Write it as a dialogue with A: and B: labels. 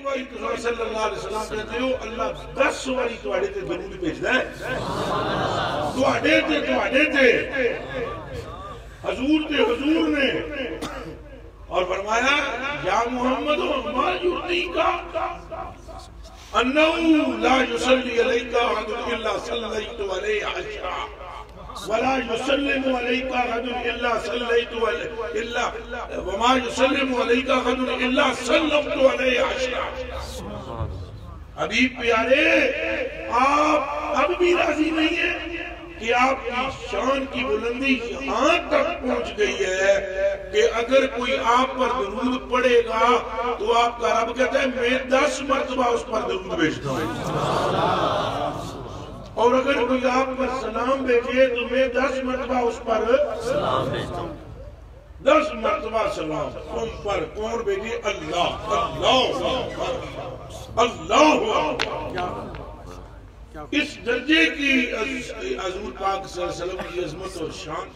A: واری تو صلی اللہ علیہ وسلم کہتے ہو اللہ 10 واری تواڈے تے درود بھیجدا ہے تواڈے تے حضور نے اور فرمایا یا محمد ما یرضیکا انہو لا یصلی علیکا احد الا صلیت علیہ عشرا ولا يسلم عليك أحد إلا صليت إلا وما يسلم عليك أحد إلا سلمت عليه عشرا حبیب پیارے آپ اب بھی راضی نہیں ہیں کہ آپ کی شان کی بلندی یہاں تک پہنچ گئی ہے کہ اگر کوئی آپ پر درود پڑے گا تو آپ کا رب کہتا ہے میں 10 مرتبہ اس پر درود بھیجتا ہوں اور اگر کوئی آپ پر سلام بھیجے تو میں 10 مرتبہ اس پر سلام بھیجتا ہوں 10 مرتبہ سلام تم پر کون بھیجے اللہ اس درجے کی حضور پاک صلی اللہ علیہ وسلم کی عظمت اور شان